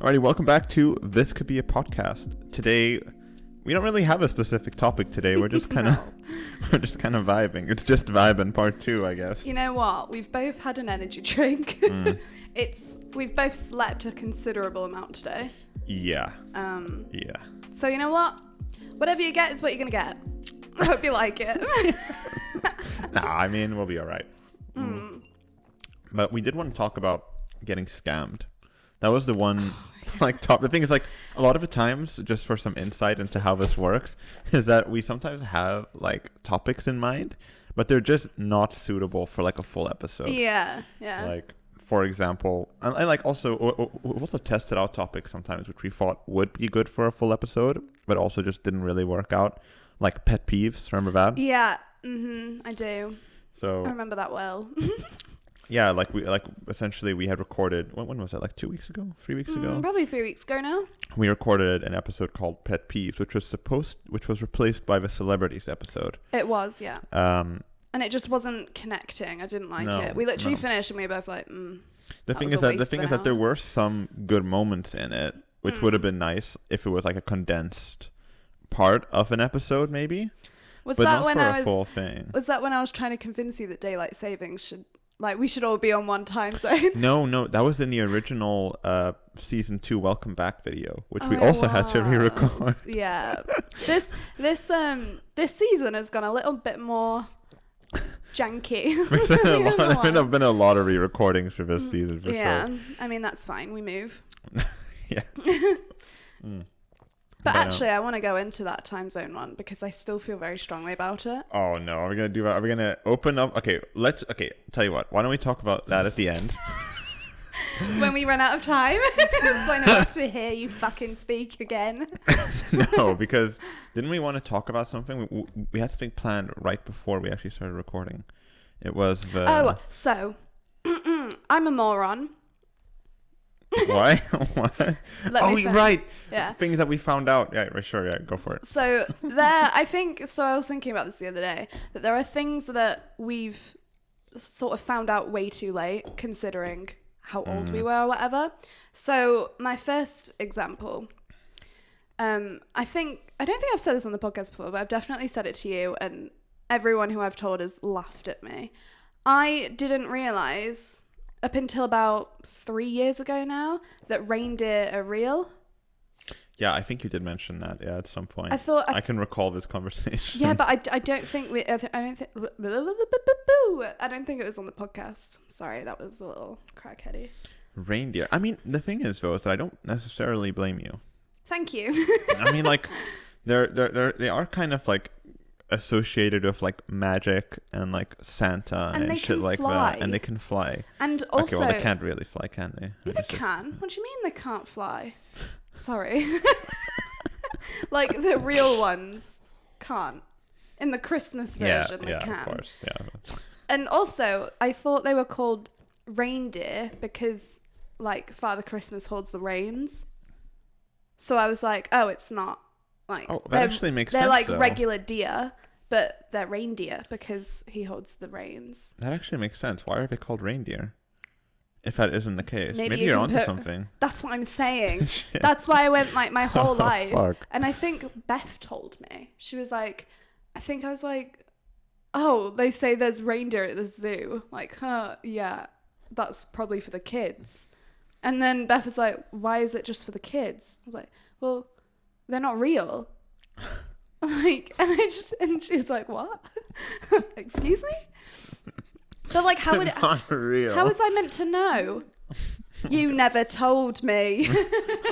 Alrighty, welcome back to This Could Be a Podcast. Today, we don't really have a specific topic today. We're just kind of we're just kind of vibing. It's just Vibin part 2, I guess. You know what? We've both had an energy drink. We've both slept a considerable amount today. Yeah. Yeah. So you know what? Whatever you get is what you're gonna get. I hope you like it. Nah, I mean, we'll be alright. But we did want to talk about getting scammed. That was the one, the thing is, like, a lot of the times, just for some insight into how this works, is that we sometimes have, like, topics in mind, but they're just not suitable for, like, a full episode. Yeah. Like, for example, and like, also, we've also tested out topics sometimes, which we thought would be good for a full episode, but also just didn't really work out. Like, pet peeves, remember that? Yeah, I do. So I remember that well. Yeah, essentially we had recorded, when was that, like 2 weeks ago, 3 weeks ago? Probably 3 weeks ago now. We recorded an episode called Pet Peeves, which was replaced by the Celebrities episode. It was, yeah. And it just wasn't connecting. I didn't like it. We literally finished and we were both like, The thing is that there were some good moments in it, which would have been nice if it was like a condensed part of an episode, maybe. Was but that not when for I a was full thing. Was that when I was trying to convince you that daylight savings should, like, we should all be on one time zone? No, that was in the original season 2 welcome back video, which we also had to re-record. Yeah. This season has gone a little bit more janky. There's been a lot of re-recordings for this season, for sure. Yeah, I mean, that's fine. We move. Yeah. But actually, I want to go into that time zone one because I still feel very strongly about it. Oh, no. Are we going to do that? Are we going to open up? Okay, tell you what. Why don't we talk about that at the end? When we run out of time. So I don't have to hear you fucking speak again. No, because didn't we want to talk about something? We had something planned right before we actually started recording. It was the... Oh, so I'm a moron. Why? What? Right. Yeah. Things that we found out. Yeah, sure. Yeah, go for it. So I was thinking about this the other day, that there are things that we've sort of found out way too late, considering how old we were or whatever. So my first example, I don't think I've said this on the podcast before, but I've definitely said it to you, and everyone who I've told has laughed at me. I didn't realize up until about 3 years ago now that reindeer are real. Yeah, I think you did mention that. Yeah, at some point. I can recall this conversation. Yeah, but I don't think I don't think it was on the podcast. Sorry, that was a little crackheady. Reindeer. I mean, the thing is, though, is that I don't necessarily blame you. Thank you. I mean, like, they are kind of like associated with like magic and like Santa and shit like fly. That, and they can fly. And also, okay, well, they can't really fly, can they? Yeah, they can. What do you mean they can't fly? Sorry. Like, the real ones can't. In the Christmas version, they can. Yeah, of course. Yeah. And also, I thought they were called reindeer because, like, Father Christmas holds the reins. So I was like, oh, it's not. Like, that actually makes sense. They're like though. Regular deer, but they're reindeer because he holds the reins. That actually makes sense. Why are they called reindeer? If that isn't the case, maybe you're onto something. That's what I'm saying. That's why I went like my whole life. Fuck. And I think Beth told me. She was like, I was like, oh, they say there's reindeer at the zoo. Like, yeah, that's probably for the kids. And then Beth was like, why is it just for the kids? I was like, well, they're not real. Like, and she was like, what? Excuse me? But like, how would it? Not real. How was I meant to know? You never told me.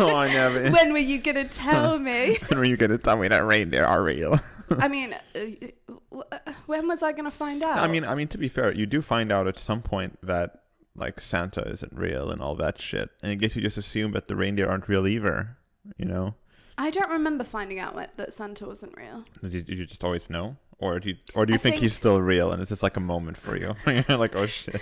Oh, I never. When were you gonna tell me? When were you gonna tell me that reindeer are real? I mean, when was I gonna find out? I mean, to be fair, you do find out at some point that like Santa isn't real and all that shit, and I guess you just assume that the reindeer aren't real either. You know. I don't remember finding out that Santa wasn't real. Did you just always know? Or do you think he's still real and it's just like a moment for you? You're like, oh shit.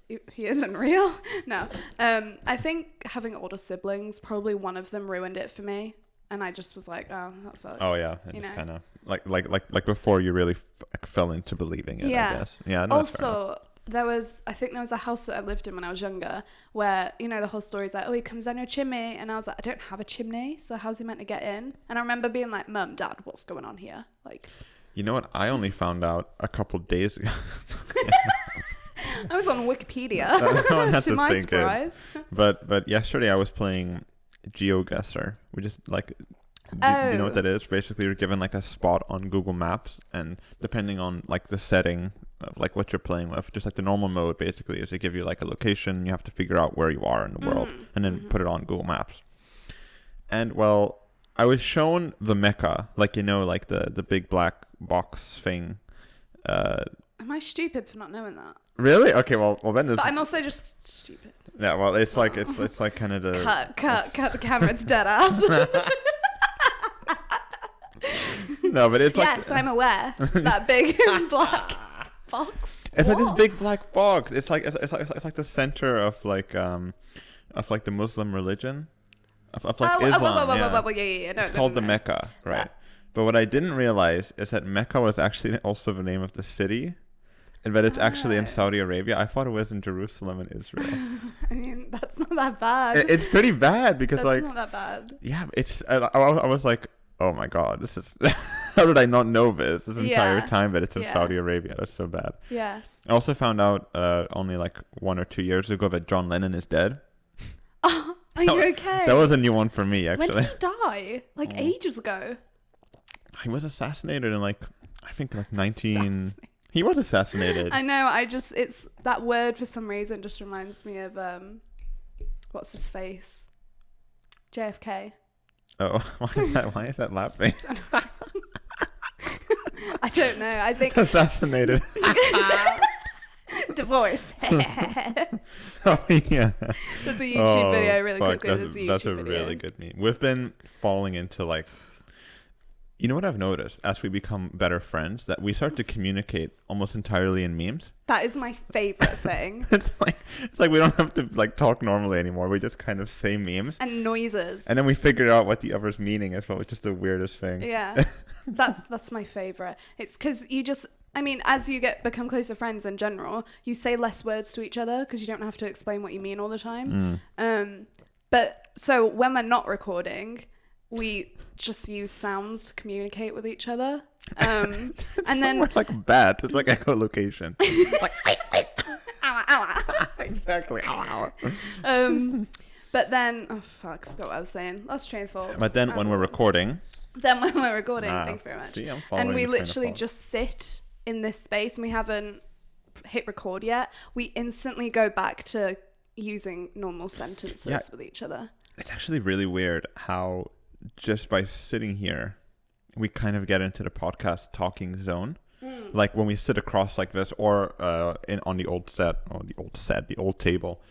He isn't real? No. I think having older siblings, probably one of them ruined it for me. And I just was like, oh, that sucks. Oh yeah. It just kind of like before you really fell into believing it, yeah. I guess. Yeah. No, also, I think there was a house that I lived in when I was younger where, you know, the whole story's like, oh, he comes down your chimney. And I was like, I don't have a chimney, so how's he meant to get in? And I remember being like, Mum, Dad, what's going on here? Like, You know what? I only found out a couple days ago. I was on Wikipedia, to my think surprise. But yesterday I was playing Geoguessr, which is like, do you know what that is? Basically, you're given like a spot on Google Maps, and depending on like the setting of like what you're playing with, just like the normal mode basically is they give you like a location, you have to figure out where you are in the world, and then put it on Google Maps. And well, I was shown the Mecca, like, you know, like the big black box thing. Am I stupid for not knowing that? Really? Okay, well then there's... But I'm also just stupid. Yeah, well, it's like it's like kind of the... Cut the camera, it's dead ass. No, but it's like... Yes, I'm aware. That big black box. It's like this big black box. It's like the center of like the Muslim religion, of like Islam. Yeah. No, it's called the Mecca, right? Yeah. But what I didn't realize is that Mecca was actually also the name of the city, and that it's actually in Saudi Arabia. I thought it was in Jerusalem and Israel. I mean, that's not that bad. It's pretty bad because that's like... not that bad. Yeah, it's... I was like, oh my god, this is... How did I not know this entire time that it's in Saudi Arabia? That's so bad. Yeah. I also found out only like 1 or 2 years ago that John Lennon is dead. Oh, are you okay? That was a new one for me, actually. When did he die? Like ages ago. He was assassinated in like, I think like 19... He was assassinated. I know, it's that word for some reason just reminds me of, what's his face? JFK. Oh, why is that laughing? I don't know. I think assassinated. Divorce. Oh yeah. That's a YouTube video really quickly. That's a really good meme. We've been falling into like, you know what I've noticed as we become better friends, that we start to communicate almost entirely in memes. That is my favorite thing. It's like we don't have to like talk normally anymore. We just kind of say memes and noises, and then we figure out what the other's meaning is, which is the weirdest thing. Yeah. That's my favorite. It's because you just, I mean, as you become closer friends in general, you say less words to each other because you don't have to explain what you mean all the time. But so when we're not recording, we just use sounds to communicate with each other. And then we're like a bat. It's like echolocation. Like ow. Exactly. Ow. But then, oh fuck, I forgot what I was saying. Lost train of thought. But then when we're recording. Thank you very much. See, and we literally just sit in this space and we haven't hit record yet. We instantly go back to using normal sentences with each other. It's actually really weird how just by sitting here, we kind of get into the podcast talking zone. Like when we sit across like this or on the old table.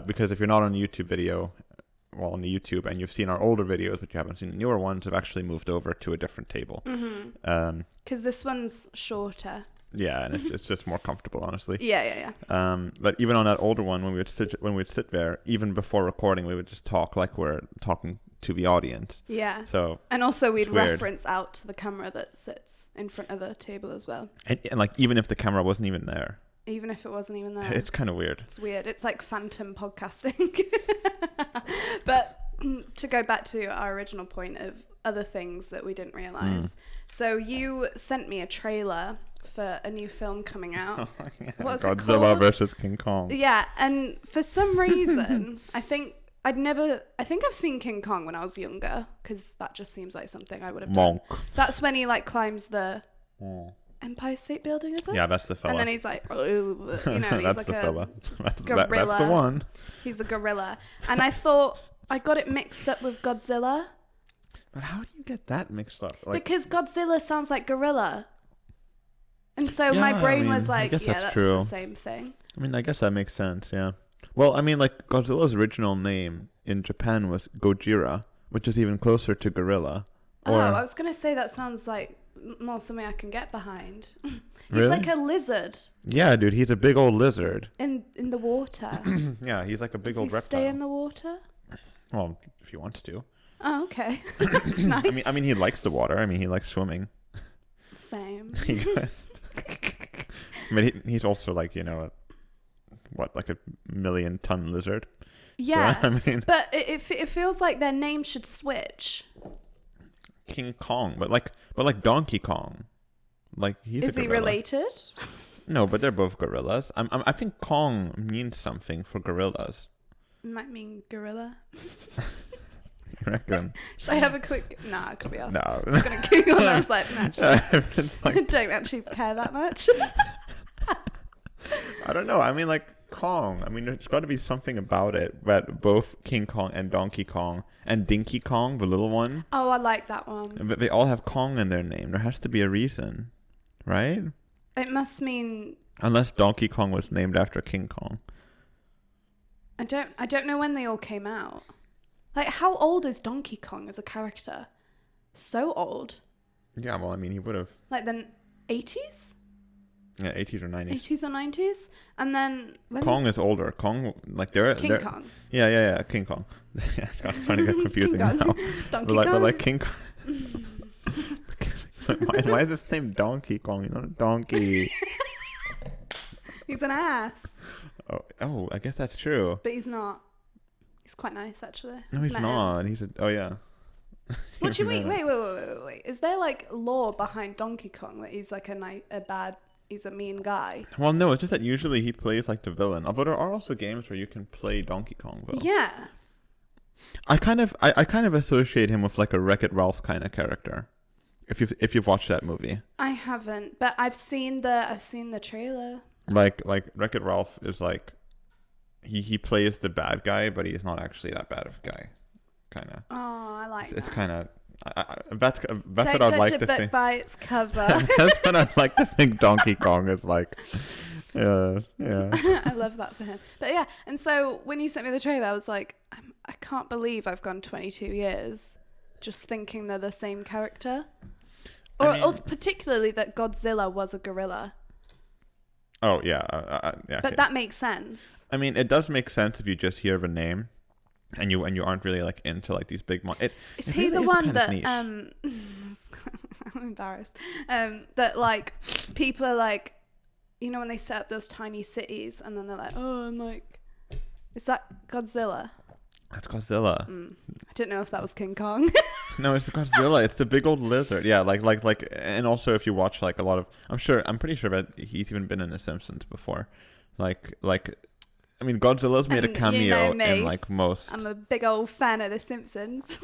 Because if you're not on a YouTube video, well, on the YouTube, and you've seen our older videos, but you haven't seen the newer ones, I've actually moved over to a different table. Because this one's shorter. Yeah, and it's just more comfortable, honestly. Yeah. But even on that older one, when we'd sit there, even before recording, we would just talk like we're talking to the audience. Yeah. So and also we'd reference out to the camera that sits in front of the table as well. And like even if the camera wasn't even there. Even if it wasn't even there. It's kind of weird. It's weird. It's like phantom podcasting. But to go back to our original point of other things that we didn't realize. So you sent me a trailer for a new film coming out. What's it called? Godzilla versus King Kong. Yeah, and for some reason, I think I've seen King Kong when I was younger, because that just seems like something I would have done. That's when he like climbs the Empire State Building, is it? Yeah, that's the fella. And then he's like, you know, he's that's like the fella. Gorilla. That's the one. He's a gorilla. And I thought I got it mixed up with Godzilla. But how do you get that mixed up? Like, because Godzilla sounds like gorilla. And so my brain was like, that's true. the same thing. I mean, I guess that makes sense, yeah. Well, I mean, like, Godzilla's original name in Japan was Gojira, which is even closer to gorilla. I was going to say that sounds like more something I can get behind. He's really? like a lizard. Yeah, dude, he's a big old lizard. In the water. Yeah, he's like a big old reptile. Does he stay in the water? Well, if he wants to. Oh, okay. That's nice. I mean, he likes the water. I mean, he likes swimming. Same. But he's also like, you know, what, like a 1,000,000-ton lizard. Yeah, So, I mean, but it feels like their name should switch. King Kong, but like Donkey Kong, like he's Is a he gorilla. related? No, but they're both gorillas. I think Kong means something for gorillas. Might mean gorilla. You reckon? Should I have a quick? Nah, it could be asked. No. I was gonna Google and I was like, actually, It's like, don't actually care that much. I don't know. I mean, like Kong. I mean, there's got to be something about it. But both King Kong and Donkey Kong and Dinky Kong, the little one. Oh, I like that one. But they all have Kong in their name. There has to be a reason, right? It must mean Unless Donkey Kong was named after King Kong. I don't know when they all came out. Like, how old is Donkey Kong as a character? So old. Yeah, well, I mean, he would have. Like the 80s? Yeah, 80s or 90s. 80s or 90s? And then when Kong is older. Kong, like they're King Kong. Yeah, King Kong. Yeah, it's starting to get confusing King now. Kong. Donkey But Kong. like King Kong. why is his name Donkey Kong? He's not a donkey. He's an ass. Oh, I guess that's true. But he's not. He's quite nice, actually. No, I've he's met him. not. He's a. Oh yeah. What do you mean? Never- Wait. Is there like lore behind Donkey Kong that he's like he's a mean guy? Well, no, it's just that usually he plays like the villain. Although there are also games where you can play Donkey Kong. Though. Yeah. I kind of associate him with like a Wreck-It Ralph kind of character. If you've watched that movie. I haven't, but I've seen the trailer. Like Wreck-It Ralph is like he plays the bad guy, but he's not actually that bad of a guy. Kind of. Oh, I like It's that. kind of that's Don't what I'd like judge to a book think. by its cover. That's what I'd like to think Donkey Kong is like. Yeah. I love that for him. But yeah, and so when you sent me the trailer, I was like, I can't believe I've gone 22 years just thinking they're the same character. Or particularly that Godzilla was a gorilla. Oh yeah, yeah. But that makes sense. I mean, it does make sense if you just hear the name, and you aren't really like into like these big. Is he the really one kind of that niche. I'm embarrassed. That like people are like, you know, when they set up those tiny cities and then they're like, oh, I'm like, is that Godzilla? That's Godzilla. I didn't know if that was King Kong. No, it's Godzilla. It's the big old lizard. Yeah, like, and also if you watch like a lot of, I'm pretty sure that he's even been in The Simpsons before. Like, I mean, Godzilla's made a And cameo you know me. in like most. I'm a big old fan of The Simpsons.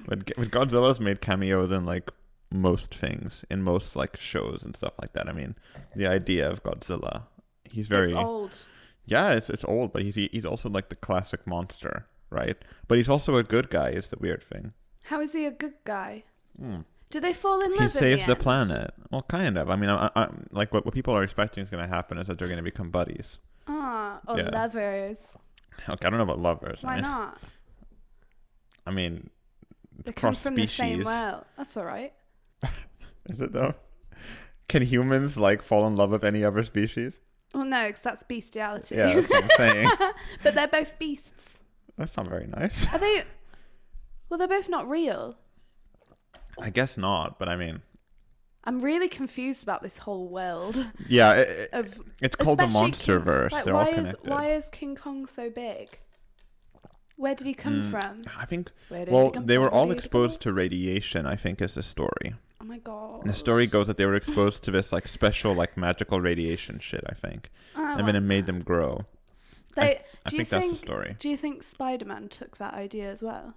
But Godzilla's made cameos in like most things, in most like shows and stuff like that. I mean, the idea of Godzilla, he's very It's old. Yeah, it's old, but he's also like the classic monster, right? But he's also a good guy. Is the weird thing. How is he a good guy? Do they fall in love? He in saves the end? planet. Well, kind of. I mean, I like what people are expecting is going to happen is that they're going to become buddies. Ah, or Yeah. lovers. Okay, I don't know about lovers. Why not? I mean, They come cross from the same species. world. That's all right. Is it though? Can humans like fall in love with any other species? Well, no, because that's bestiality. Yeah, that's what I'm saying. But they're both beasts. That's not very nice. Are they? Well, they're both not real. I guess not, but I mean, I'm really confused about this whole world. yeah, Of it's called the especially MonsterVerse. Like, They're all why connected. is King Kong so big? Where did he come from? I think. Where did Well, he come they from? were Where all did he exposed go? to radiation. I think is the story. Oh my god. And the story goes that they were exposed to this like special like magical radiation shit. I think, and then it made them grow. I do you think that's the story. Do you think Spider-Man took that idea as well?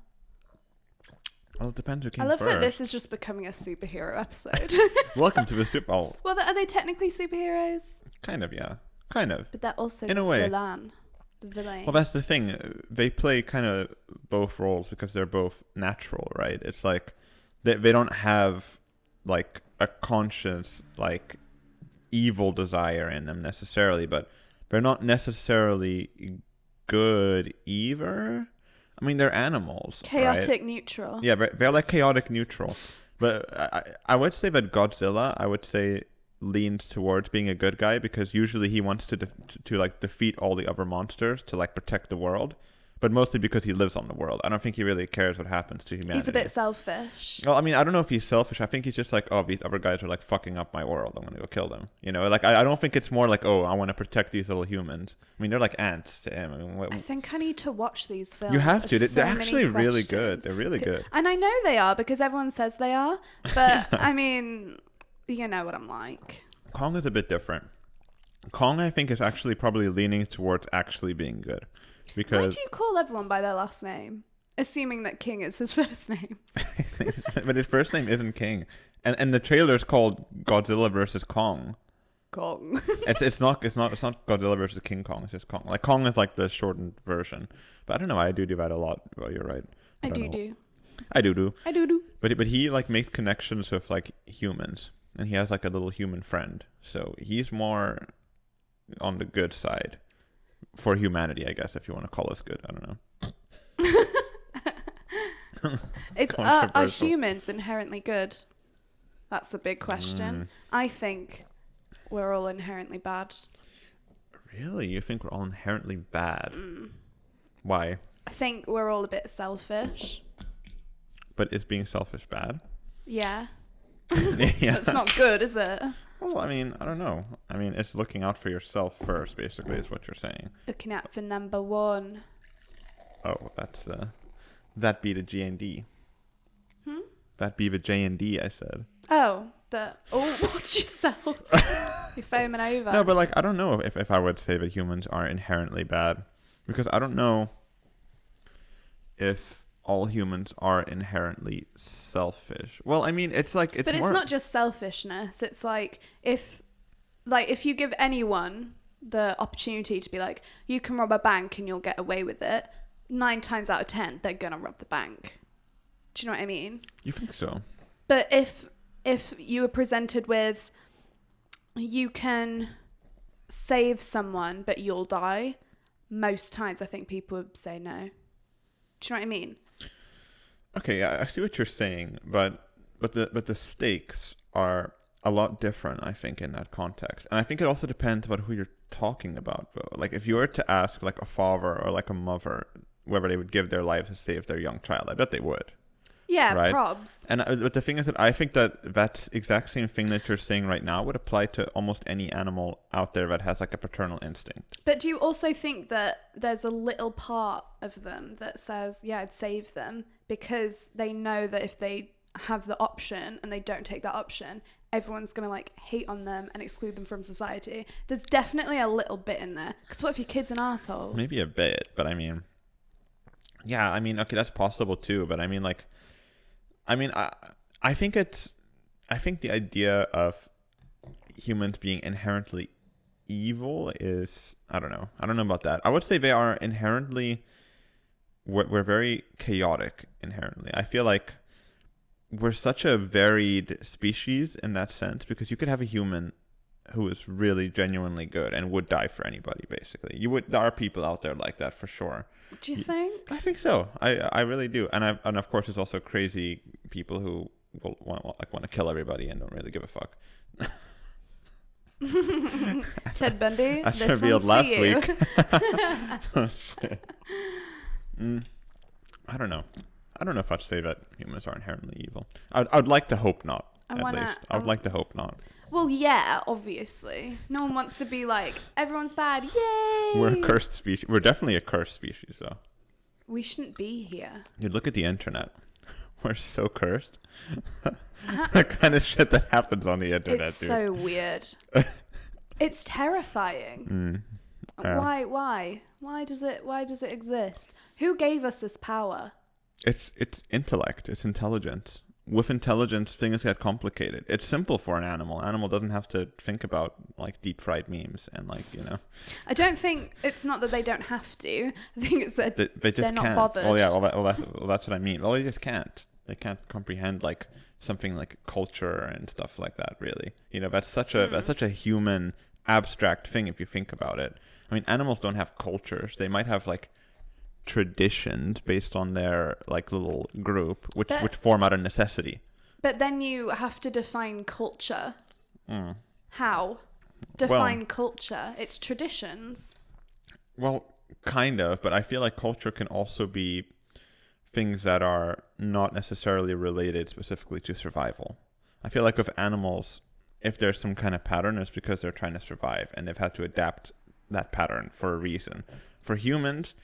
Well, it depends who came I love first. that this is just becoming a superhero episode. Welcome to the Super Bowl. Well, are they technically superheroes? Kind of, yeah. Kind of. But they're also In the a way. villain. The villain. Well, that's the thing. They play kind of both roles because they're both natural, right? It's like they don't have like a conscious like evil desire in them necessarily, but they're not necessarily good either. I mean, they're animals. Chaotic right? neutral. Yeah, but they're like chaotic neutral. But I would say that Godzilla, I would say, leans towards being a good guy because usually he wants to like defeat all the other monsters to like protect the world. but mostly because he lives on the world. I don't think he really cares what happens to humanity. He's a bit selfish. Well, I mean, I don't know if he's selfish. I think he's just like, oh, these other guys are like fucking up my world. I'm gonna go kill them. You know, like I don't think it's more like, oh, I want to protect these little humans. I mean, they're like ants to him. I mean, I think I need to watch these films. you have to. There's They're so many actually really questions. good. They're really good. And I know they are because everyone says they are. But I mean, you know what I'm like. Kong is a bit different. Kong, I think, is actually probably leaning towards actually being good. Why Because do you call everyone by their last name? Assuming that King is his first name. but his first name isn't King. And the trailer is called Godzilla versus Kong. Kong. It's not Godzilla versus King Kong. It's just Kong. Like Kong is like the shortened version. But I don't know. I do that a lot. Well, you're right. I don't do know. do. I do. I do do. But he like makes connections with like humans, and he has like a little human friend. So he's more on the good side for humanity, I guess, if you want to call us good. I don't know. It's are Controversial. humans inherently good? That's a big question. I think we're all inherently bad. Really? You think we're all inherently bad? Why? I think we're all a bit selfish. But is being selfish bad? Yeah. Yeah. That's not good, is it? Well, I mean, I don't know. I mean, it's looking out for yourself first, basically, is what you're saying. Looking out for number one. Oh, that's that be the G and D. Hmm? That be the J and D, I said. Oh, watch yourself. You're foaming over. No, but like, I don't know if I would say that humans are inherently bad, because I don't know if all humans are inherently selfish. Well, I mean, it's like But it's not just selfishness. It's like if you give anyone the opportunity to be like, you can rob a bank and you'll get away with it, 9 times out of 10 they're gonna rob the bank. Do you know what I mean? You think so? But if you were presented with, you can save someone but you'll die, most times I think people would say no. Do you know what I mean? Okay, yeah, I see what you're saying, but the stakes are a lot different, I think, in that context. And I think it also depends about who you're talking about, though. Like, if you were to ask, like, a father or, like, a mother whether they would give their lives to save their young child, I bet they would. Yeah, right? probs. And but the thing is that I think that exact same thing that you're saying right now would apply to almost any animal out there that has, like, a paternal instinct. But do you also think that there's a little part of them that says, yeah, I'd save them, because they know that if they have the option and they don't take that option, everyone's going to, like, hate on them and exclude them from society? There's definitely a little bit in there. Because what if your kid's an asshole? Maybe a bit, but I mean, yeah, I mean, okay, that's possible too, but I mean, like, I think the idea of humans being inherently evil is, I don't know about that. I would say they are inherently, we're very chaotic inherently. I feel like we're such a varied species in that sense, because you could have a human who is really genuinely good and would die for anybody, basically. There are people out there like that for sure. Do you think? I think so. I really do. And of course there's also crazy people who will want to kill everybody and don't really give a fuck. Ted Bundy, As this revealed one's last for you. week. Oh, shit. I don't know. I don't know if I'd say that humans are inherently evil. I'd like to hope not. I would like to hope not. Well, yeah, obviously. No one wants to be like, everyone's bad, yay! We're a cursed species. We're definitely a cursed species, though. We shouldn't be here. Dude, look at the internet. We're so cursed. The kind of shit that happens on the internet, It's dude. so weird. It's terrifying. Yeah. Why does it exist? Who gave us this power? It's intellect. It's intelligence. With intelligence, things get complicated. It's simple for an animal. Animal doesn't have to think about, like, deep fried memes and, like, you know. I don't think it's not that they don't have to. I think it's that They just they're not can't. bothered. Oh yeah, that's what I mean. Well, they just can't. They can't comprehend, like, something like culture and stuff like that. Really, you know, that's such a human abstract thing if you think about it. I mean, animals don't have cultures. They might have, like, traditions based on their, like, little group, which form out of necessity. But then you have to define culture. How? Define culture. It's traditions. Well, kind of, but I feel like culture can also be things that are not necessarily related specifically to survival. I feel like with animals, if there's some kind of pattern, it's because they're trying to survive and they've had to adapt that pattern for a reason. For humans,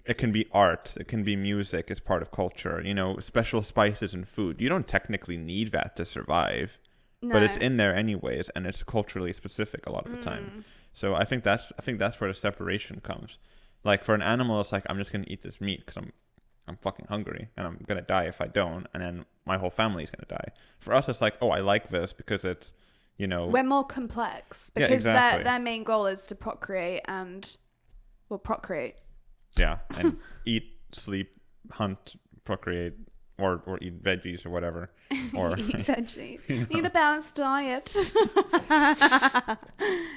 it can be art, it can be music as part of culture, you know, special spices in food. You don't technically need that to survive, but it's in there anyways, and it's culturally specific a lot of the time. So I think that's where the separation comes. Like for an animal, it's like, I'm just gonna eat this meat because I'm fucking hungry and I'm gonna die if I don't, and then my whole family's gonna die. For us, it's like, oh, I like this because it's, you know, we're more complex because exactly. their main goal is to procreate. Yeah, and eat, sleep, hunt, procreate, or eat veggies or whatever. Or Eat veggies. You know. Eat a balanced diet.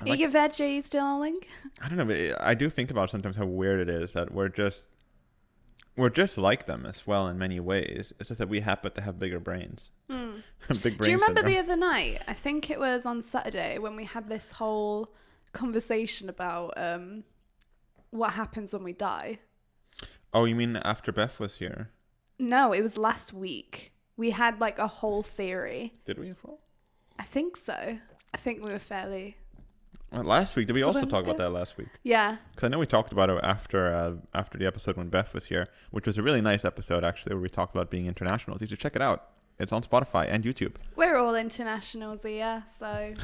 Eat your veggies, darling. I don't know, but I do think about sometimes how weird it is that we're just like them as well in many ways. It's just that we happen to have bigger brains. Big brains. Do you remember the other night? I think it was on Saturday when we had this whole conversation about what happens when we die. Oh, you mean after Beth was here? No, it was last week. We had like a whole theory. Did we as well? I think so. I think we were fairly... Well, last week, did we also talk about that last week? Yeah. Because I know we talked about it after the episode when Beth was here, which was a really nice episode, actually, where we talked about being internationals. You should check it out. It's on Spotify and YouTube. We're all internationals here, so...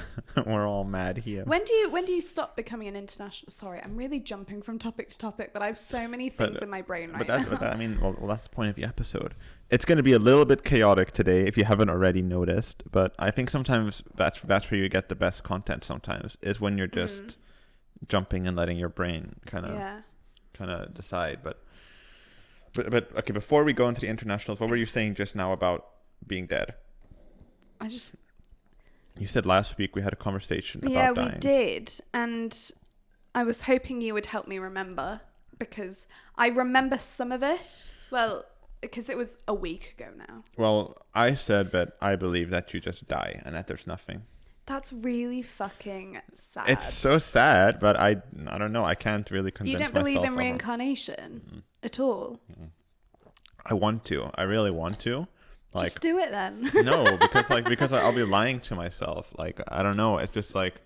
We're all mad here. When do you stop becoming an international... Sorry, I'm really jumping from topic to topic, but I have so many things in my brain right now. But I mean, well, that's the point of the episode. It's going to be a little bit chaotic today, if you haven't already noticed. But I think sometimes that's where you get the best content. Sometimes is when you're just jumping and letting your brain kind of decide. But okay, before we go into the internationals, what were you saying just now about being dead? You said last week we had a conversation about dying. Yeah, we did, and I was hoping you would help me remember, because I remember some of it. Well, because it was a week ago now. Well, I said that I believe that you just die and that there's nothing. That's really fucking sad. It's so sad, but I don't know. I can't really convince myself. You don't believe in reincarnation at all? I want to. I really want to. Like, just do it then. No, because I'll be lying to myself. Like, I don't know. It's just like,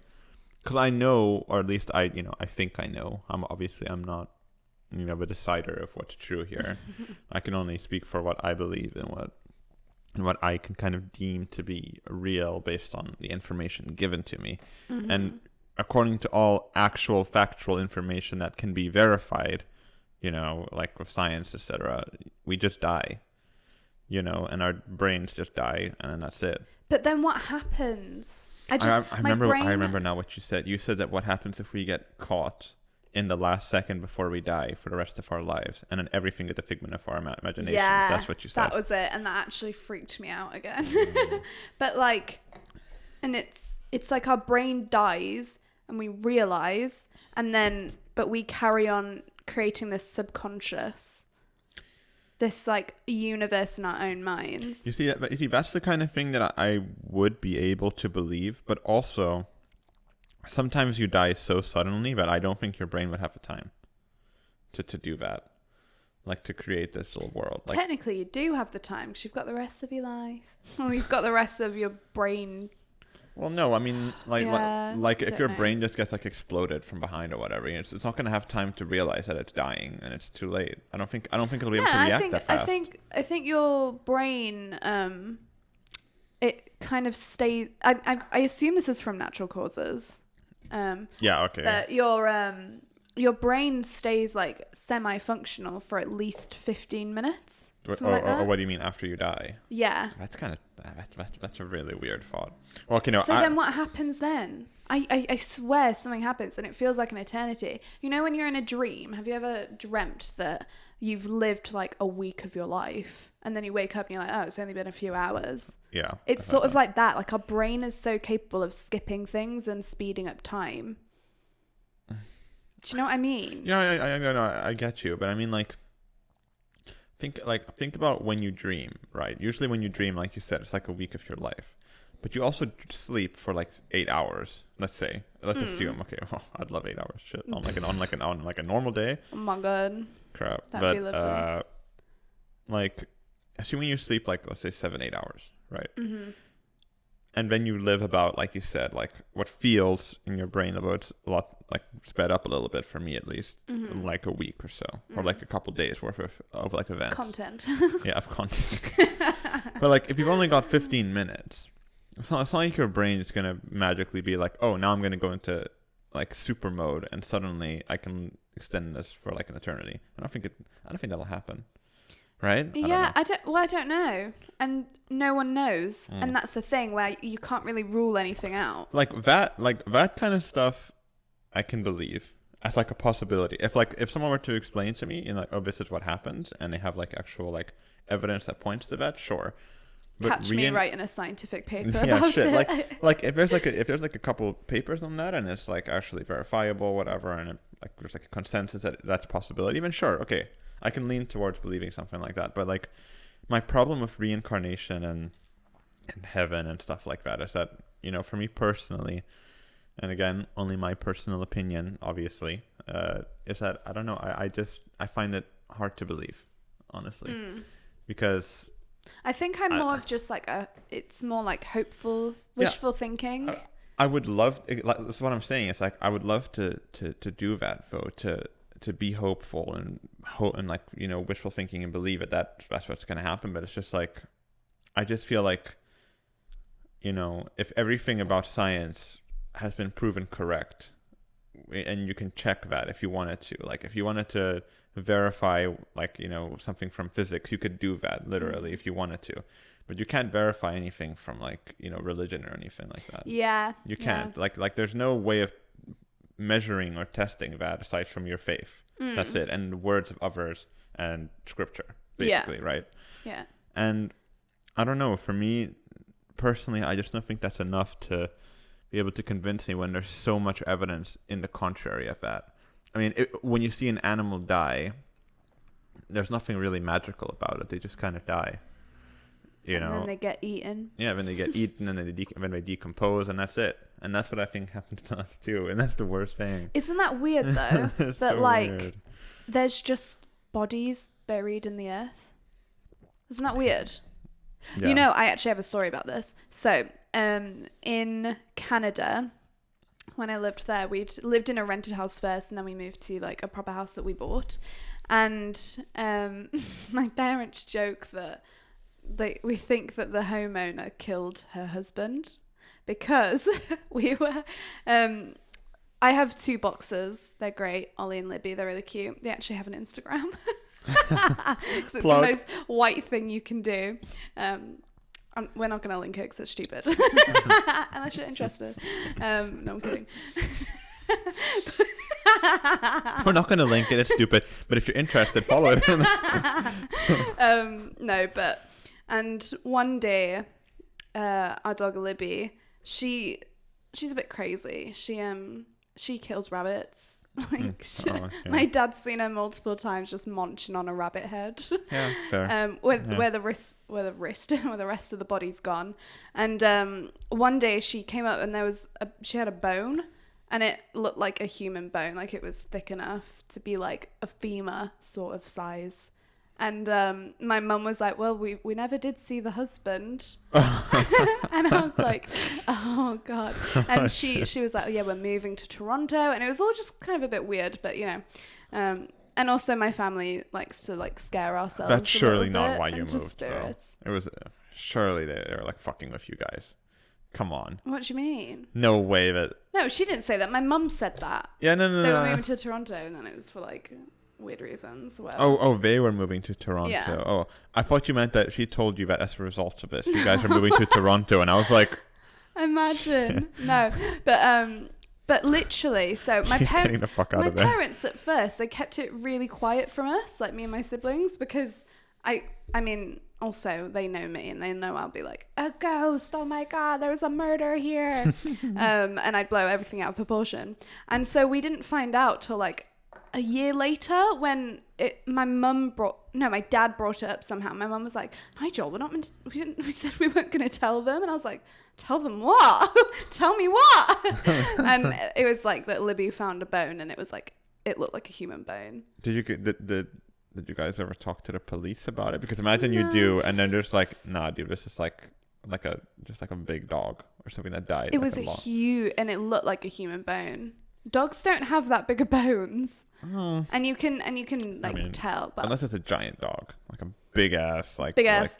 because I know, or at least I think I know. I'm not, the decider of what's true here. I can only speak for what I believe and what I can kind of deem to be real based on the information given to me. And according to all actual factual information that can be verified, like with science, etc., we just die. And our brains just die, and then that's it. But then what happens? I remember now what you said. You said that what happens if we get caught in the last second before we die for the rest of our lives, and then everything is a figment of our imagination. Yeah, that's what you said. That was it, and that actually freaked me out again. But it's like our brain dies, and we realize, but we carry on creating this subconscious, this like universe in our own minds. You see, that's the kind of thing that I would be able to believe, but also sometimes you die so suddenly that I don't think your brain would have the time to do that, like to create this little world. Like, technically, you do have the time because you've got the rest of your life. Well, you've got the rest of your brain. Well, no, I mean, like if your brain just gets like exploded from behind or whatever, it's not gonna have time to realize that it's dying and it's too late. I don't think it'll be able to react that fast. I think your brain, it kind of stays. I assume this is from natural causes. Yeah. Okay. That your brain stays like semi-functional for at least 15 minutes. Or what do you mean after you die? Yeah. That's a really weird thought. Well, okay, no. So then what happens then? I swear something happens and it feels like an eternity. When you're in a dream, have you ever dreamt that you've lived like a week of your life and then you wake up and you're like, oh, it's only been a few hours? Yeah. It's sort of like that. Like our brain is so capable of skipping things and speeding up time. Do you know what I mean? Yeah, I get you, but I mean, like, think about when you dream, right? Usually when you dream, like you said, it's like a week of your life. but you also sleep for like 8 hours. Let's assume. Okay, I'd love 8 hours. Shit, on like a normal day. Oh my god. Crap. That'd be But lovely. like, assuming you sleep like, let's say 7-8 hours, right? Mm-hmm. And then you live about, like you said, like what feels in your brain about a lot, like sped up a little bit for me at least, like a week or so, or like a couple days worth of like events. Content. Yeah, of content. But like, if you've only got 15 minutes, it's not like your brain is gonna magically be like, oh, now I'm gonna go into like super mode, and suddenly I can extend this for like an eternity. I don't think that'll happen. Right? I don't know. And no one knows. And that's the thing where you can't really rule anything out. Like that kind of stuff I can believe as like a possibility. If someone were to explain to me, like, oh, this is what happens, and they have like actual like evidence that points to that, sure. But Catch me writing a scientific paper yeah, about shit. it. Like if there's like a couple papers on that, and it's like actually verifiable, whatever, and like there's like a consensus that that's a possibility, even sure, okay, I can lean towards believing something like that. But like, my problem with reincarnation and heaven and stuff like that is that, you know, for me personally, and again, only my personal opinion, obviously, is that I don't know. I find it hard to believe, honestly, because I think I'm more of just like it's more like hopeful, wishful thinking. I would love, like, that's what I'm saying. It's like, I would love to do that, though, to be hopeful and like, you know, wishful thinking and believe it, that's what's going to happen. But it's just like, I just feel like, you know, if everything about science has been proven correct, and you can check that if you wanted to, like if you wanted to verify, like, you know, something from physics, you could do that literally if you wanted to. But you can't verify anything from, like, you know, religion or anything like that. Yeah. You can't. Like there's no way of measuring or testing that aside from your faith. That's it. And the words of others and scripture, basically, right? Yeah. And I don't know, for me personally, I just don't think that's enough to be able to convince me when there's so much evidence in the contrary of that. I mean, when you see an animal die, there's nothing really magical about it. They just kind of die. You know? And then they get eaten. Yeah, when they get eaten and then they decompose, and that's it. And that's what I think happens to us too. And that's the worst thing. Isn't that weird though? that so like weird. There's just bodies buried in the earth. Isn't that weird? Yeah. You know, I actually have a story about this. So, in Canada, when I lived there, we'd lived in a rented house first, and then we moved to like a proper house that we bought. And my parents joke that we think that the homeowner killed her husband because we were I have 2 boxers. They're great, Ollie and Libby. They're really cute. They actually have an Instagram because it's the most white thing you can do. We're not going to link it because it's stupid unless you're interested. No, I'm kidding. We're not going to link it. It's stupid. But if you're interested, follow it. No, but and one day, our dog Libby, she's a bit crazy. She kills rabbits. My dad's seen her multiple times just munching on a rabbit head. Yeah, fair. Where the rest of the body's gone. And one day she came up and she had a bone, and it looked like a human bone, like it was thick enough to be like a femur sort of size. And my mum was like, well, we never did see the husband. And I was like, oh, God. And she was like, oh, yeah, we're moving to Toronto. And it was all just kind of a bit weird, but, you know. And also my family likes to, like, scare ourselves. That's surely not why you moved, spirits. It was surely they were, like, fucking with you guys. Come on. What do you mean? No way that... No, she didn't say that. My mum said that. Yeah, no. They were moving to Toronto, and then it was for, like... weird reasons. They were moving to Toronto. Yeah. Oh, I thought you meant that she told you that as a result of this, you guys are moving to Toronto, and I was like, imagine. No, but literally, so my parents at first, they kept it really quiet from us, like me and my siblings, because I mean, also they know me and they know I'll be like, a ghost, oh my God, there's a murder here. And I'd blow everything out of proportion. And so we didn't find out till like a year later when my dad brought it up somehow. My mum was like, Nigel, we said we weren't going to tell them. And I was like, tell them what? Tell me what? And it was like that Libby found a bone and it was like, it looked like a human bone. Did you guys ever talk to the police about it? Because imagine you do, and then there's like, nah, dude, this is like a big dog or something that died. It was huge, and it looked like a human bone. Dogs don't have that bigger bones, and you can tell. But unless it's a giant dog, like a big ass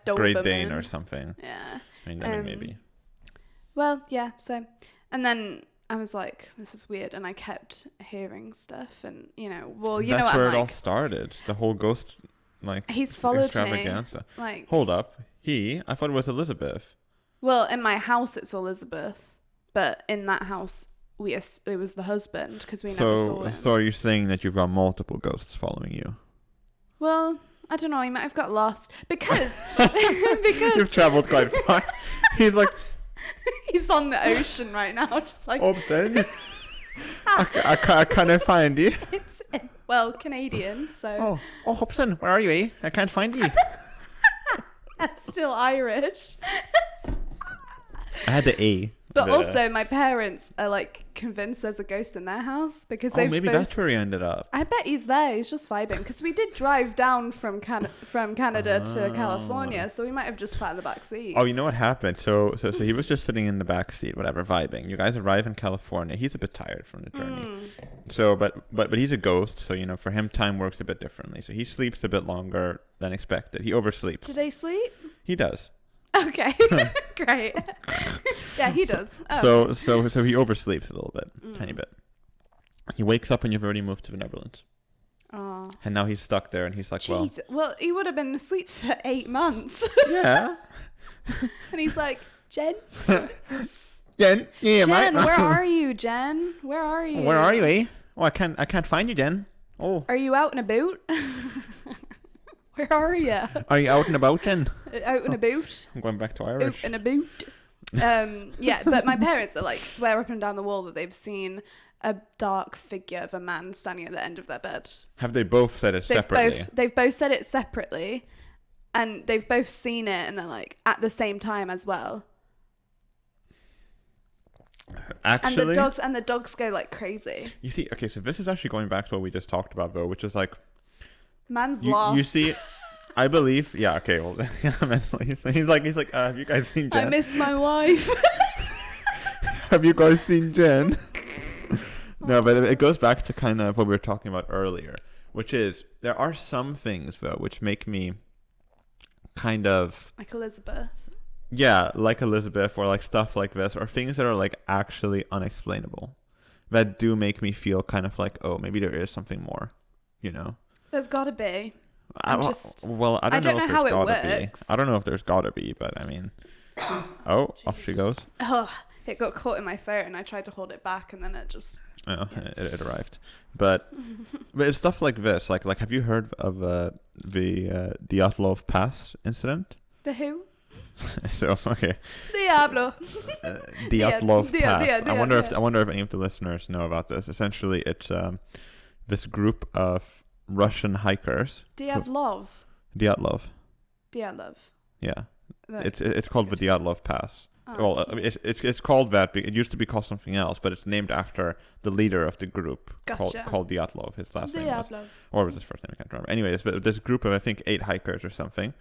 Great Dane or something. Yeah. I mean, then maybe. Well, yeah. So, and then I was like, this is weird, and I kept hearing stuff, and that's what where I'm it all like. started. The whole ghost He's followed me. extravaganza. Like, Hold up, I thought it was Elizabeth. Well, in my house it's Elizabeth, but in that house it was the husband because we never saw him. So are you saying that you've got multiple ghosts following you? Well, I don't know. He might have got lost because You've traveled quite far. He's like, he's on the ocean right now, just like. Hobson, I can't find you. It's Canadian, so. Oh, Hobson, where are you? I can't find you. That's still Irish. I had the A. But also, my parents are like convinced there's a ghost in their house because maybe that's where he ended up. I bet he's there. He's just vibing because we did drive down from Canada to California, so we might have just sat in the back seat. Oh, you know what happened? So he was just sitting in the back seat, whatever, vibing. You guys arrive in California. He's a bit tired from the journey. So, but he's a ghost, so for him time works a bit differently. So he sleeps a bit longer than expected. He oversleeps. Do they sleep? He does. Okay, great. Yeah, he does. So he oversleeps a little bit, tiny bit. He wakes up and you've already moved to the Netherlands. Oh. And now he's stuck there, and he's like, Jeez. Well, he would have been asleep for 8 months. Yeah. And he's like, Jen? Jen, Jen, mate. where are you, Jen? Where are you? Where are you, eh? Oh, I can't find you, Jen. Oh. Are you out and about? Where are you? Are you out and about, Jen? Out and about. I'm going back to Irish. Out and about. Yeah, but my parents are like swear up and down the wall that they've seen a dark figure of a man standing at the end of their bed. Have they both said it separately? They've both said it separately, and they've both seen it, and they're like at the same time as well. Actually, and the dogs go like crazy. You see, okay, so this is actually going back to what we just talked about, though, which is like man's lost. You see, I believe. Yeah. Okay. Well, he's like, have you guys seen Jen? I miss my wife. Have you guys seen Jen? No, but it goes back to kind of what we were talking about earlier, which is there are some things though which make me kind of like Elizabeth. Yeah, like Elizabeth, or like stuff like this, or things that are like actually unexplainable, that do make me feel kind of like, oh, maybe there is something more, There's gotta be. I don't know if there's gotta be. I don't know if there's gotta be, but I mean, oh, off she goes. Oh, it got caught in my throat, and I tried to hold it back, and then it just. Oh, yeah. it arrived, but it's stuff like this. Like, have you heard of the Dyatlov Pass incident? The who? So okay. Diablo. Dyatlov Pass. I wonder if any of the listeners know about this. Essentially, it's this group of Russian hikers. Dyatlov. Dyatlov. Yeah. It's called the Dyatlov Pass. Oh, well, it's called that. It used to be called something else, but it's named after the leader of the group called Dyatlov. His last name was, or was his first name? I can't remember. Anyways, but this group of I think 8 hikers or something.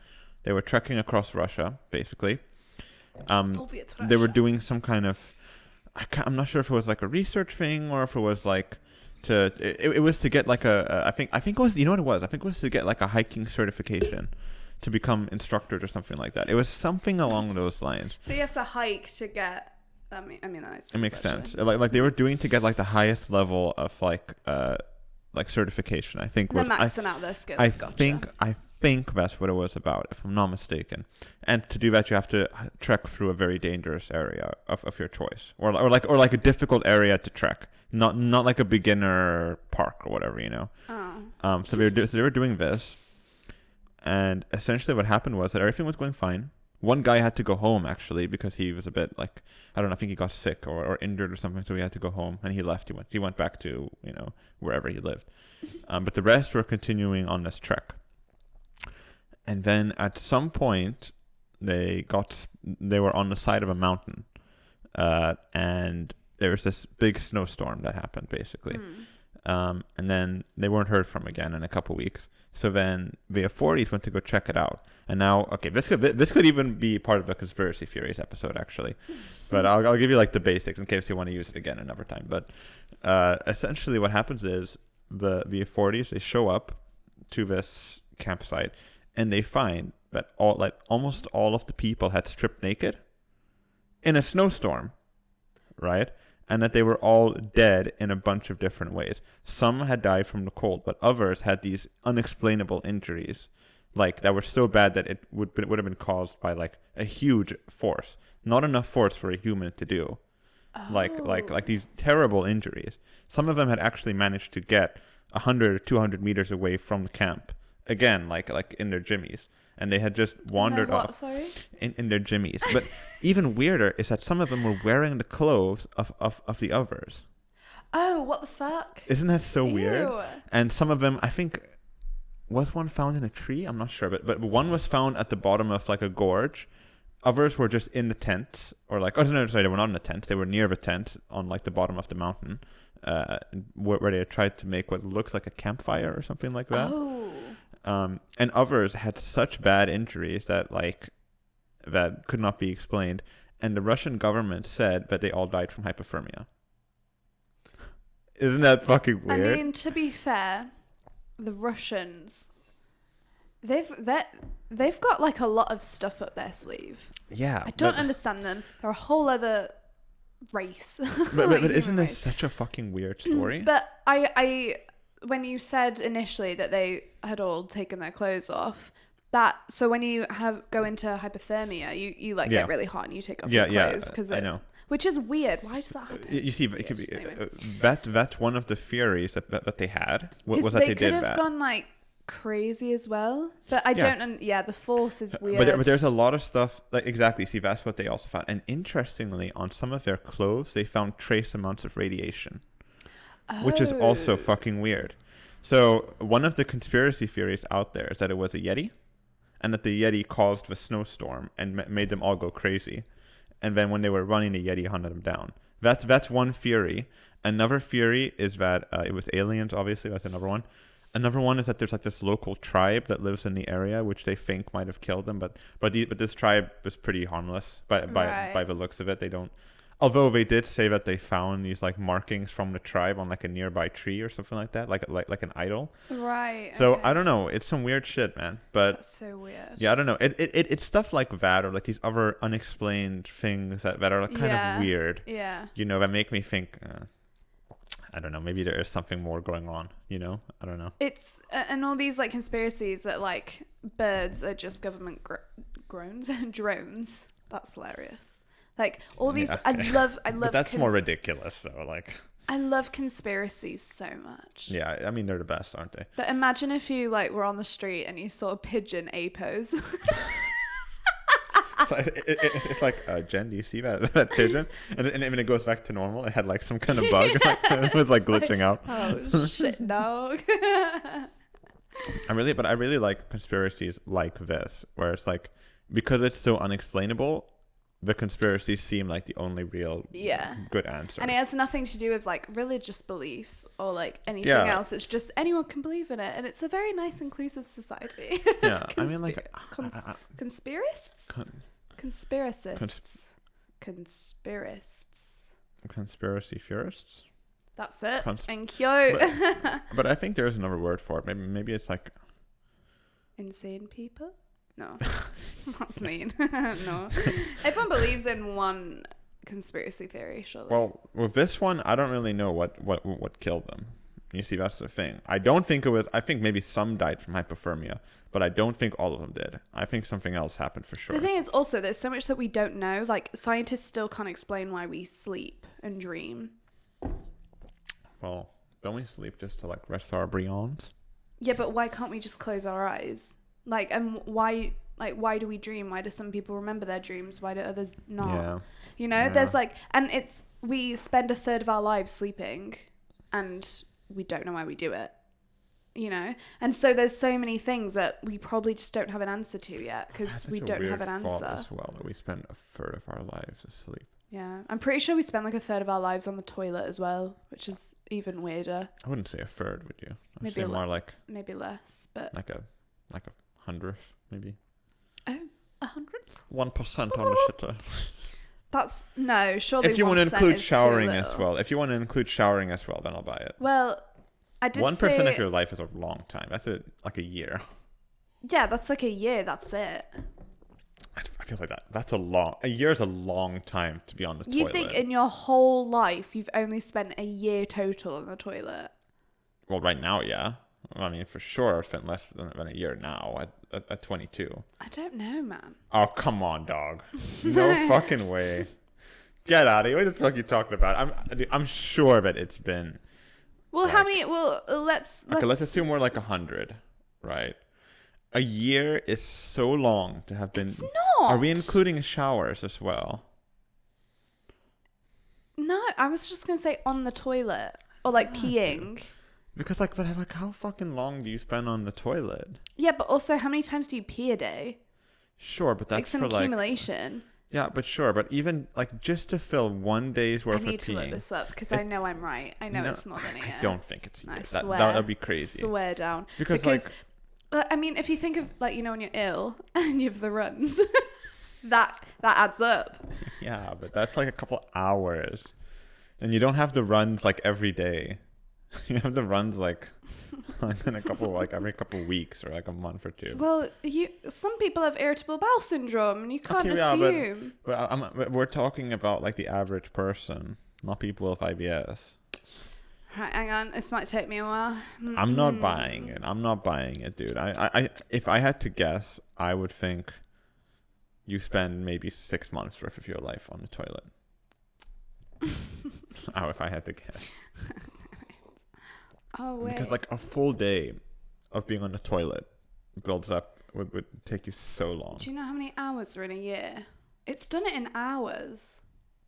They were trekking across Russia, basically. They were doing some kind of, I'm not sure if it was like a research thing or if it was like it was to get like I think it was, you know what it was? I think it was to get like a hiking certification to become instructors or something like that. It was something along those lines. So you have to hike to get. I mean that makes sense. Like they were doing to get like the highest level of like certification. I think they're maxing out their skills. I think that's what it was about, if I'm not mistaken. And to do that, you have to trek through a very dangerous area of your choice, or like a difficult area to trek, not like a beginner park or whatever, Oh. So they were doing this, and essentially what happened was that everything was going fine one guy had to go home actually because he was a bit like, I don't know, I think he got sick or injured or something, so he had to go home and he left. He went back to, you know, wherever he lived. But the rest were continuing on this trek. And then at some point they were on the side of a mountain, and there was this big snowstorm that happened basically. And then they weren't heard from again in a couple weeks. So then the authorities went to go check it out. And now, okay, this could even be part of the conspiracy theories episode actually, but I'll give you like the basics in case you want to use it again another time. But essentially, what happens is the authorities, they show up to this campsite and they find that almost all of the people had stripped naked in a snowstorm, right? And that they were all dead in a bunch of different ways. Some had died from the cold, but others had these unexplainable injuries, like that were so bad that it would have been caused by like a huge force, not enough force for a human to do, like these terrible injuries. Some of them had actually managed to get 100 or 200 meters away from the camp, again, like in their jimmies. And they had just wandered off in their jimmies. But even weirder is that some of them were wearing the clothes of the others. Oh, what the fuck? Isn't that so weird? Ew. And some of them, I think, was one found in a tree? I'm not sure. But one was found at the bottom of like a gorge. Others were just in the tent. Or like, oh no, sorry, they were not in the tent. They were near the tent on like the bottom of the mountain. Where they had tried to make what looks like a campfire or something like that. Oh. And others had such bad injuries that could not be explained. And the Russian government said that they all died from hypothermia. Isn't that fucking weird? I mean, to be fair, the Russians, they've got like a lot of stuff up their sleeve. Yeah. I don't understand them. They're a whole other race. But Like, isn't this race. such a fucking weird story? But I when you said initially that they had all taken their clothes off, so when you go into hypothermia, you like get really hot and you take off your clothes because I know. Which is weird. Why does that happen? You see, it could be Anyway. that's one of the theories that they had was that they did that. They could have gone like crazy as well, but I don't. The force is weird. But there's a lot of stuff like exactly. See, that's what they also found. And interestingly, on some of their clothes, they found trace amounts of radiation. Which is also fucking weird. So one of the conspiracy theories out there is that it was a Yeti, and that the Yeti caused the snowstorm and made them all go crazy. And then when they were running, the Yeti hunted them down. That's one theory. Another theory is that it was aliens, obviously. That's another one. Another one is that there's like this local tribe that lives in the area, which they think might have killed them. But this tribe was pretty harmless by the looks of it. They don't... Although they did say that they found these like markings from the tribe on like a nearby tree or something like that, like an idol. Right. So okay. I don't know. It's some weird shit, man. But that's so weird. Yeah, I don't know. It's stuff like that, or like these other unexplained things that are like kind of weird. Yeah. You know, that make me think. I don't know. Maybe there is something more going on. You know, I don't know. It's and all these like conspiracies that like birds are just government drones. That's hilarious. Like all these, I love. But that's more ridiculous, though. Like I love conspiracies so much. Yeah, I mean they're the best, aren't they? But imagine if you like were on the street and you saw a pigeon A pose. It's like, Jen, do you see that pigeon? And when it goes back to normal, it had like some kind of bug. It was like glitching out. Oh shit, dog. I really like conspiracies like this, where it's like, because it's so unexplainable, the conspiracies seem like the only real good answer. And it has nothing to do with like religious beliefs or like anything else. It's just anyone can believe in it, and it's a very nice inclusive society. Yeah, I mean like conspiracists? Conspiracy theorists? That's it. Thank you. But I think there's another word for it. Maybe it's like insane people? No. That's mean. No. Everyone believes in one conspiracy theory, surely. Well, with this one, I don't really know what killed them. You see, that's the thing. I think maybe some died from hypothermia, but I don't think all of them did. I think something else happened for sure. The thing is also, there's so much that we don't know. Like, scientists still can't explain why we sleep and dream. Well, don't we sleep just to like rest our brains? Yeah, but why can't we just close our eyes? Like, and why Like, why do we dream? Why do some people remember their dreams? Why do others not? Yeah. You know, there's like, and we spend a third of our lives sleeping and we don't know why we do it, you know? And so there's so many things that we probably just don't have an answer to yet because we don't have an answer. As well, that we spend a third of our lives asleep. Yeah. I'm pretty sure we spend like a third of our lives on the toilet as well, which is even weirder. I wouldn't say a third, would you? I'd Maybe say more like maybe less, but like a hundredth, maybe. Oh, 100? 1% on the shitter. That's no, surely. If you want to 1% include is showering too as little. well, then I'll buy it. Well, I did 1% say, of your life is a long time. That's like a year. Yeah, that's like a year. That's it. I feel like that's a year is a long time to be on the toilet. You think in your whole life you've only spent a year total on the toilet? Well, right now, yeah. I mean, for sure, I've spent less than a year now at 22. I don't know, man. Oh, come on, dog. No fucking way. Get out of here. What the fuck are you talking about? I'm sure that it's been... Well, like, how many... Well, let's assume we're like 100, right? A year is so long to have been... It's not. Are we including showers as well? No, I was just going to say on the toilet. Or like peeing. Because but how fucking long do you spend on the toilet? Yeah, but also how many times do you pee a day? Sure, but that's It's an for accumulation. Yeah, but sure, but even like just to fill one day's worth of peeing. I need to look this up because I know I'm right. I know it's more than a year. I don't think it's a year. I swear. That would be crazy. Swear down. Because I mean, if you think of like, you know, when you're ill and you have the runs, that adds up. Yeah, but that's like a couple hours, and you don't have the runs like every day. You have the runs like in every couple weeks or like a month or two. Well, some people have irritable bowel syndrome, and you can't assume. But we're talking about like the average person, not people with IBS. Right, hang on. This might take me a while. I'm not buying it, dude. I if I had to guess, I would think you spend maybe 6 months worth of your life on the toilet. If I had to guess. Oh, wait. Because like a full day of being on the toilet builds up would take you so long. Do you know how many hours are in a year? It's done it in hours,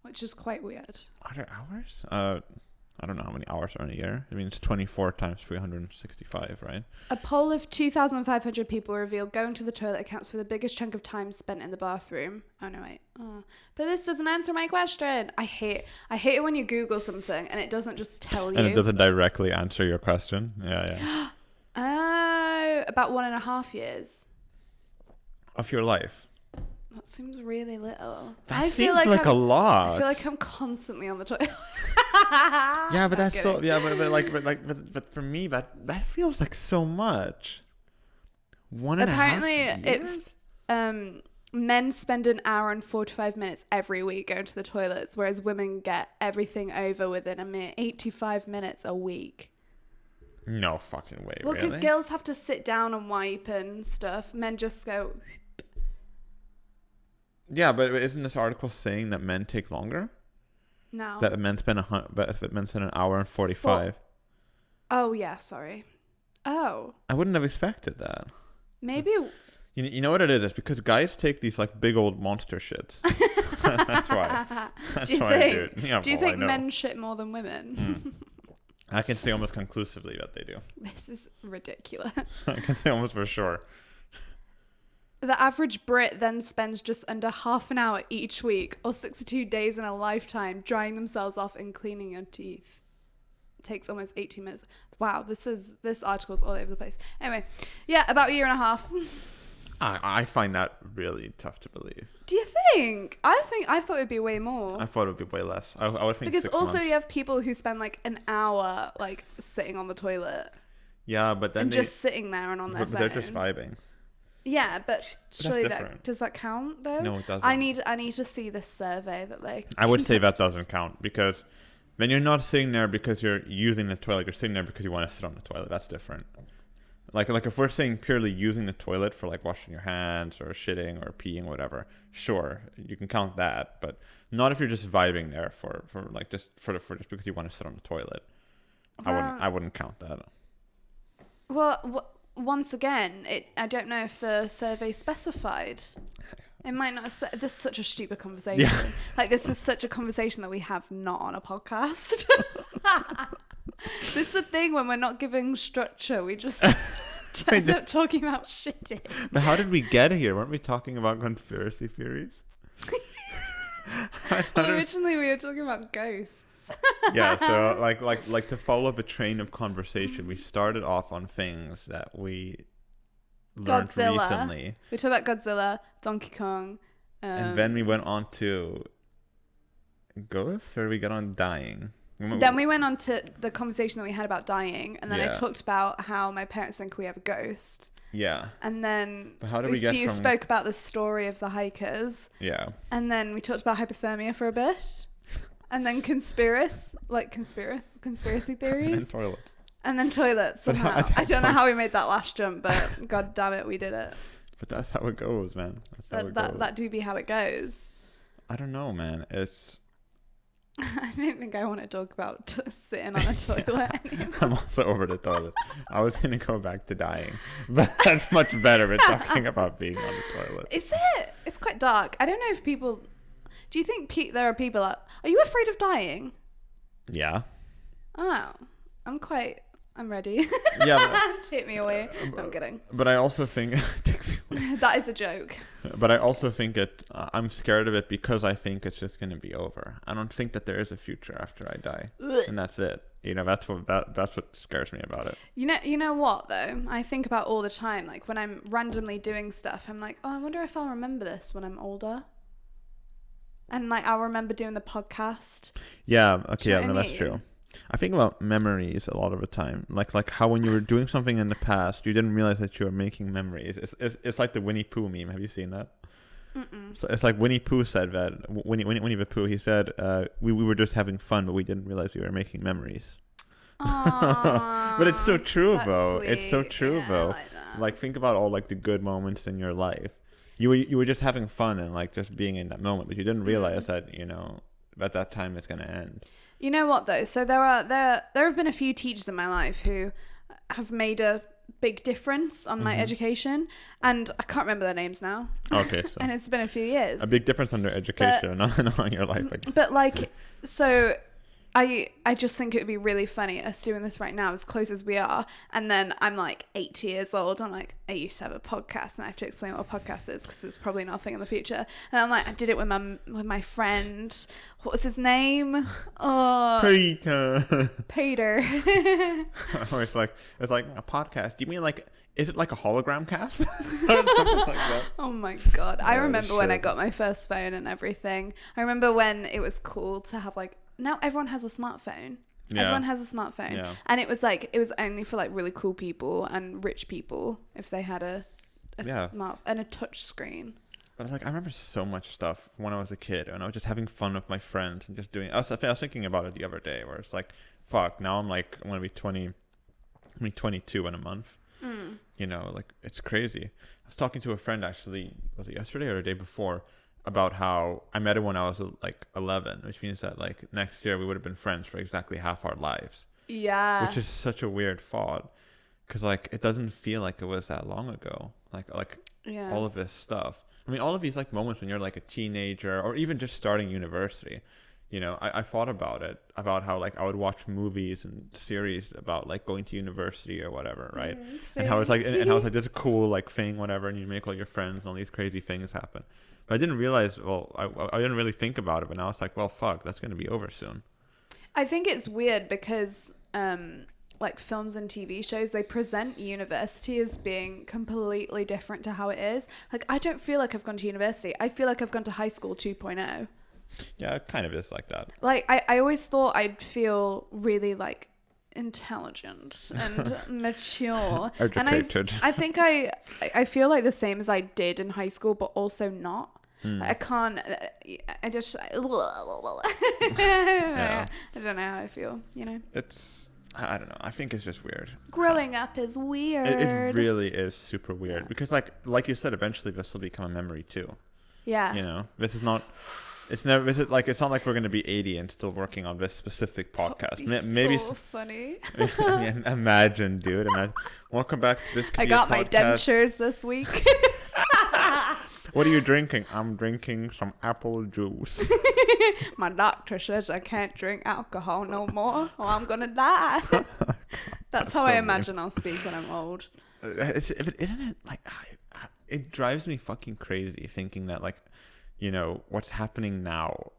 which is quite weird. Are there hours? I don't know how many hours are in a year. I mean, it's 24 times 365, right? A poll of 2,500 people revealed going to the toilet accounts for the biggest chunk of time spent in the bathroom. Oh, no, wait. Oh. But this doesn't answer my question. I hate it when you Google something and it doesn't just tell you. And it doesn't directly answer your question. Yeah. Oh, about 1.5 years. Of your life. That seems really little. That seems like a lot. I feel like I'm constantly on the toilet. Yeah, but that's still but for me that feels like so much. 1.5 years? Men spend an hour and 45 minutes every week going to the toilets, whereas women get everything over within a mere 85 minutes a week. No fucking way. Well, because really? girls have to sit down and wipe and stuff. Men just go. Yeah, but isn't this article saying that men take longer? No. That men spend an hour and 45. Oh yeah, sorry. Oh. I wouldn't have expected that. Maybe. You know what it is? It's because guys take these like big old monster shits. That's why. That's why, dude. Yeah, do you think men shit more than women? I can say almost conclusively that they do. This is ridiculous. I can say almost for sure. The average Brit then spends just under half an hour each week, or 62 days in a lifetime, drying themselves off and cleaning your teeth. It takes almost 18 minutes. Wow, this article's all over the place. Anyway, yeah, about a year and a half. I find that really tough to believe. Do you think? I thought it'd be way more. I thought it would be way less. I would think because 6 also months. you have people who spend like an hour like sitting on the toilet. Yeah, but then just sitting there and on their phone. They're just vibing. Yeah, but surely does that count though? No, it doesn't. I need to see this survey that like. I would say that doesn't count because then you're not sitting there because you're using the toilet. You're sitting there because you want to sit on the toilet. That's different. Like if we're saying purely using the toilet for like washing your hands or shitting or peeing or whatever, sure, you can count that, but not if you're just vibing there for just because you want to sit on the toilet. Well, I wouldn't count that. Well, once again, I don't know if the survey specified. It might not have. This is such a stupid conversation. Yeah. Like, this is such a conversation that we have not on a podcast. This is the thing when we're not giving structure. We just end up talking about shit. But how did we get here? Weren't we talking about conspiracy theories? Well, originally we were talking about ghosts. Yeah, so like to follow up a train of conversation, we started off on things that we learned recently. We talked about Godzilla, Donkey Kong. And then we went on to ghosts, or we got on dying? Then we went on to the conversation that we had about dying, and then I talked about how my parents think we have a ghost. Yeah. And then but how did we get you spoke about the story of the hikers. Yeah. And then we talked about hypothermia for a bit. And then conspiracy theories. And toilets. And then toilets somehow. I don't know how we made that last jump, but god damn it, we did it. But that's how it goes, man. That's how it goes. That do be how it goes. I don't know, man. It's... I don't think I want to talk about sitting on a toilet anymore. I'm also over the toilet. I was going to go back to dying, but that's much better than talking about being on the toilet. Is it? It's quite dark. I don't know if people... Do you think there are people that... Are you afraid of dying? Yeah. Oh. I'm ready. Yeah. Take me away. No, I'm kidding. But I also think... That is a joke. But I also think I'm scared of it because I think it's just going to be over. I don't think that there is a future after I die. And that's it. You know, that's what scares me about it. You know what, though? I think about all the time. Like, when I'm randomly doing stuff, I'm like, oh, I wonder if I'll remember this when I'm older. And, like, I'll remember doing the podcast. Yeah, okay, yeah, no, that's true. I think about memories a lot of the time, like how when you were doing something in the past, you didn't realize that you were making memories. It's like the Winnie Pooh meme. Have you seen that? Mm-mm. So it's like Winnie Pooh said that Winnie the Pooh. He said, "We were just having fun, but we didn't realize we were making memories." But it's so true, though. Sweet. It's so true, though. Like think about all like the good moments in your life. You were just having fun and like just being in that moment, but you didn't realize that that time is going to end. You know what though? So there have been a few teachers in my life who have made a big difference on my education, and I can't remember their names now. Okay, so and it's been a few years. A big difference on their education, not on your life. But like, so I just think it would be really funny us doing this right now, as close as we are, and then I'm like 80 years old. I'm like, I used to have a podcast, and I have to explain what a podcast is because it's probably nothing in the future. And I'm like, I did it with my friend. What was his name? Oh, Peter. Or it's like a podcast. Do you mean like? Is it like a hologram cast? Like that. Oh my god! I remember when I got my first phone and everything. I remember when it was cool to have like. Now everyone has a smartphone. Yeah. Everyone has a smartphone. Yeah. And it was only for like really cool people and rich people if they had a smart and a touch screen. But like I remember so much stuff when I was a kid and I was just having fun with my friends and just doing I was thinking about it the other day where it's like, fuck, now I'm gonna be 22 in a month. You know, like it's crazy. I was talking to a friend actually, was it yesterday or the day before? About how I met her when I was like 11, which means that like next year we would have been friends for exactly half our lives. Yeah. Which is such a weird thought, because like it doesn't feel like it was that long ago. Like all of this stuff. I mean, all of these like moments when you're like a teenager or even just starting university. You know, I thought about it, about how like I would watch movies and series about like going to university or whatever, right? And how it's like, and how it's like this cool like thing, whatever, and you make all your friends and all these crazy things happen. But I didn't realize, I didn't really think about it, but now it's like, well, fuck, that's going to be over soon. I think it's weird because like films and TV shows, they present university as being completely different to how it is. Like, I don't feel like I've gone to university. I feel like I've gone to high school 2.0. Yeah, it kind of is like that. Like, I always thought I'd feel really, like, intelligent and mature. Educated. And I think I feel like the same as I did in high school, but also not. I can't... I just... I don't know how I feel, you know? It's... I don't know. I think it's just weird. Growing up is weird. It really is super weird. Yeah. Because, like you said, eventually this will become a memory, too. Yeah. You know? This is not... It's never. Is it like? It's not like we're gonna be 80 and still working on this specific podcast. Maybe so funny. Imagine, dude. Welcome back to this. I got my dentures this week. What are you drinking? I'm drinking some apple juice. My doctor says I can't drink alcohol no more, or I'm gonna die. That's how I imagine I'll speak when I'm old. Isn't it like? It drives me fucking crazy thinking that, like, you know, what's happening now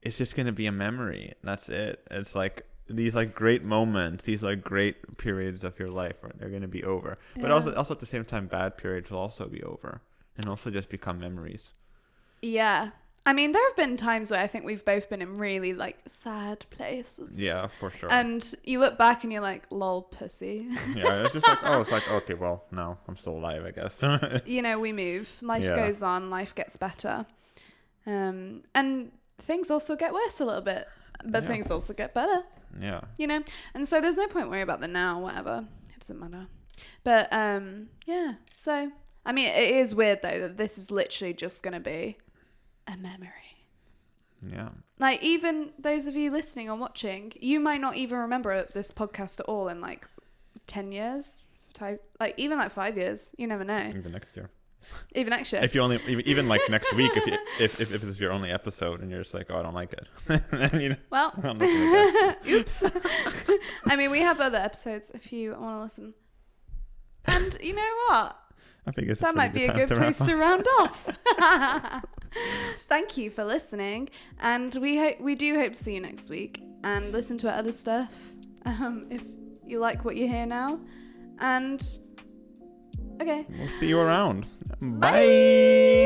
is just going to be a memory. That's it. It's like these like great moments, these like great periods of your life, they're going to be over. Yeah. But also at the same time, bad periods will also be over and also just become memories. Yeah. I mean, there have been times where I think we've both been in really like sad places. Yeah, for sure. And you look back and you're like, lol, pussy. Yeah, it's just like, it's like, okay, well, no, I'm still alive, I guess. You know, we move. Life goes on. Life gets better. And things also get worse a little bit. But things also get better. Yeah. You know? And so there's no point worrying about the now, whatever. It doesn't matter. But, yeah. So, I mean, it is weird, though, that this is literally just going to be a memory. Yeah. Like, even those of you listening or watching, you might not even remember this podcast at all in like 10 years, like even like 5 years. You never know. Even next year. Even next year. If you only even like next week, if this is your only episode and you're just like, oh, I don't like it. Then, you know, well, oops. I mean, we have other episodes if you want to listen. And you know what? I think that might be a good place to round off. Thank you for listening, and we do hope to see you next week and listen to our other stuff if you like what you hear now. And okay, we'll see you around. Bye.